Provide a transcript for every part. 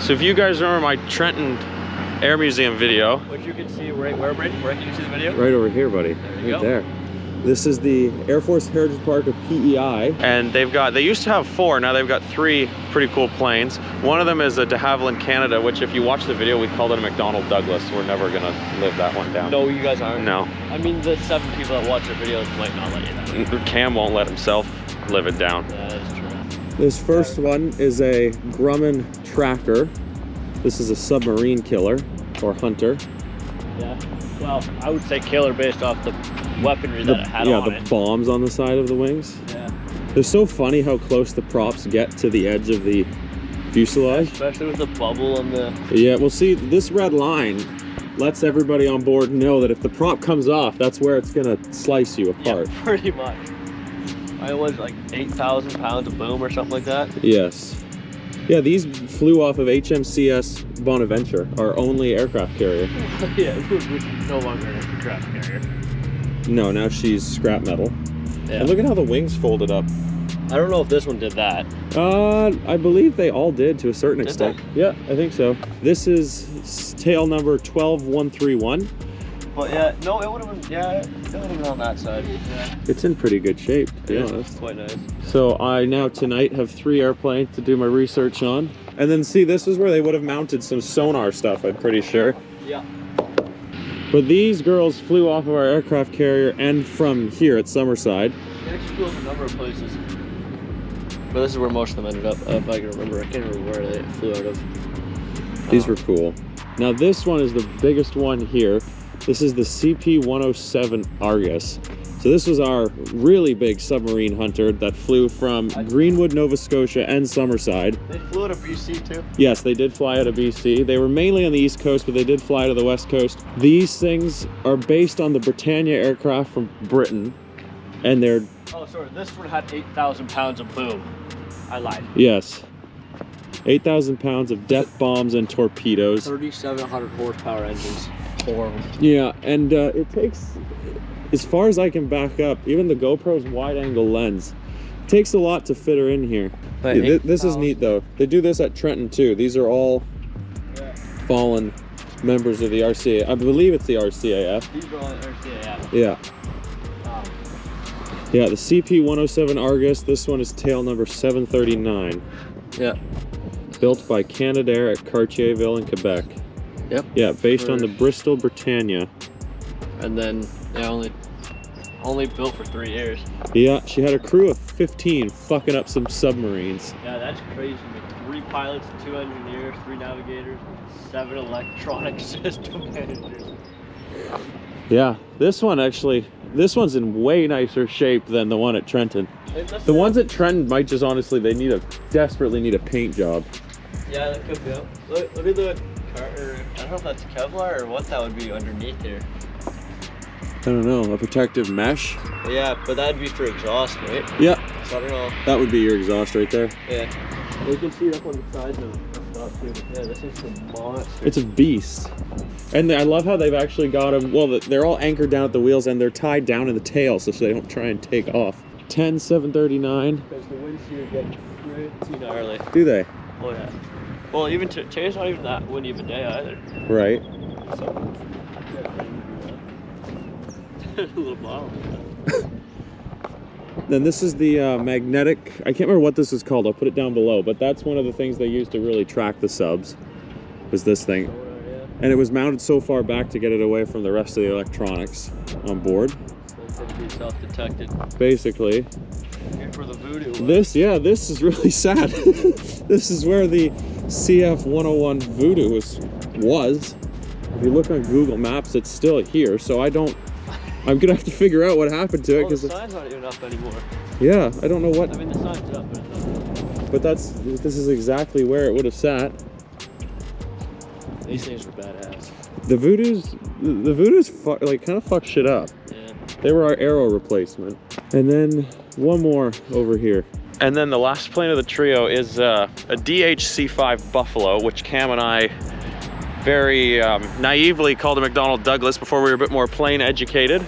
So if you guys remember my Trenton Air Museum video, which you can see right where, Brady? Where can you see the video? Right over here, buddy. Right there. This is the Air Force Heritage Park of PEI. And they used to have 4, now they've got 3 pretty cool planes. One of them is a de Havilland Canada, which if you watch the video, we called it a McDonnell Douglas. We're never gonna live that one down. No, you guys aren't? No. I mean, the 7 people that watch our videos might not let you know. Cam won't let himself live it down. Yeah, that's true. This first one is a Grumman Tracker. This is a submarine killer, or hunter. Yeah, well, I would say killer based off the weaponry that it had on it. Yeah, the bombs on the side of the wings. Yeah. They're so funny how close the props get to the edge of the fuselage. Especially with the bubble on the... Yeah, well see, this red line lets everybody on board know that if the prop comes off, that's where it's gonna slice you apart. Yeah, pretty much. I was like 8,000 pounds of boom or something like that. Yes. Yeah, these flew off of HMCS Bonaventure, our only aircraft carrier. Yeah, which is no longer an aircraft carrier. No, now she's scrap metal. Yeah. And look at how the wings folded up. I don't know if this one did that. I believe they all did to a certain Did extent. they? Yeah, I think so. This is tail number 12131. But yeah, no, it would have been, yeah, it would have been on that side. Yeah. It's in pretty good shape, to be honest. It's quite nice. So I now tonight have 3 airplanes to do my research on. And then see, this is where they would have mounted some sonar stuff, I'm pretty sure. Yeah. But these girls flew off of our aircraft carrier and from here at Summerside. They actually flew a number of places. But this is where most of them ended up, if I can remember. I can't remember where they flew out of. These were cool. Now this one is the biggest one here. This is the CP-107 Argus. So this was our really big submarine hunter that flew from Greenwood, Nova Scotia and Summerside. They flew out of BC too? Yes, they did fly out of BC. They were mainly on the East Coast, but they did fly to the West Coast. These things are based on the Britannia aircraft from Britain. And they're... Oh, sorry, this one had 8,000 pounds of boom. I lied. Yes. 8,000 pounds of death bombs and torpedoes. 3,700 horsepower engines. 4 of them. Yeah, and it takes, as far as I can back up, even the GoPro's wide-angle lens, it takes a lot to fit her in here. Yeah, this is neat, though. They do this at Trenton, too. These are all fallen members of the RCAF. I believe it's the RCAF. These are all RCAF. Yeah. Yeah, the CP-107 Argus. This one is tail number 739. Yeah. Built by Canadair at Cartierville in Quebec. Yep. Yeah, based on the Bristol Britannia. And then they only built for 3 years. Yeah, she had a crew of 15 fucking up some submarines. Yeah, that's crazy. Like 3 pilots, 2 engineers, 3 navigators, 7 electronic system managers. Yeah, this one's in way nicer shape than the one at Trenton. The ones at Trenton might just honestly, they desperately need a paint job. Yeah, that could be. Look at the car, I don't know if that's Kevlar or what that would be underneath here. I don't know, a protective mesh? Yeah, but that'd be for exhaust, right? Yeah. So I don't know. That would be your exhaust right there. Yeah. You can see it up on the sides of stuff too. Yeah, this is a monster. It's a beast. And I love how they've actually got them, well, they're all anchored down at the wheels and they're tied down in the tail so they don't try and take off. 10-739. Because the windshield gets pretty gnarly. Do they? Oh yeah. Well, even today's not even that windy of a day either. Right. So, a little bottle. Then this is the magnetic, I can't remember what this is called, I'll put it down below, but that's one of the things they use to really track the subs, was this thing. And it was mounted so far back to get it away from the rest of the electronics on board. So it could be self-detected. Basically. Here for the voodoo. This is really sad. This is where the CF-101 Voodoo was. If you look on Google Maps, it's still here, so I'm gonna have to figure out what happened to it. Well, the sign's not even up anymore. Yeah, I don't know what. I mean, the sign's up, but it's not. But this is exactly where it would have sat. These things were badass. The Voodoos kind of fuck shit up. Yeah. They were our Arrow replacement. And then one more over here. And then the last plane of the trio is a DH-C5 Buffalo, which Cam and I very naively called a McDonnell Douglas before we were a bit more plane educated.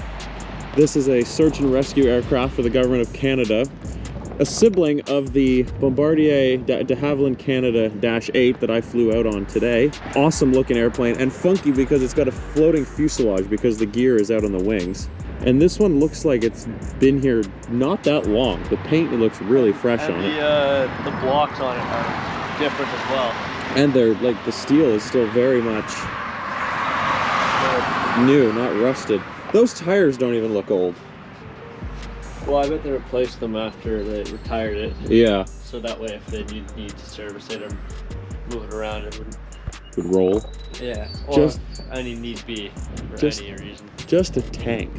This is a search and rescue aircraft for the government of Canada. a sibling of the Bombardier de Havilland Canada -8 that I flew out on today. Awesome looking airplane, and funky because it's got a floating fuselage because the gear is out on the wings. And this one looks like it's been here not that long. The paint looks really fresh on it. The blocks on it are different as well. And they're like, the steel is still very much new, not rusted. Those tires don't even look old. Well, I bet they replaced them after they retired it. Yeah. So that way, if they need to service it or move it around, it would roll. Yeah. Or just any need be for any reason. Just a tank.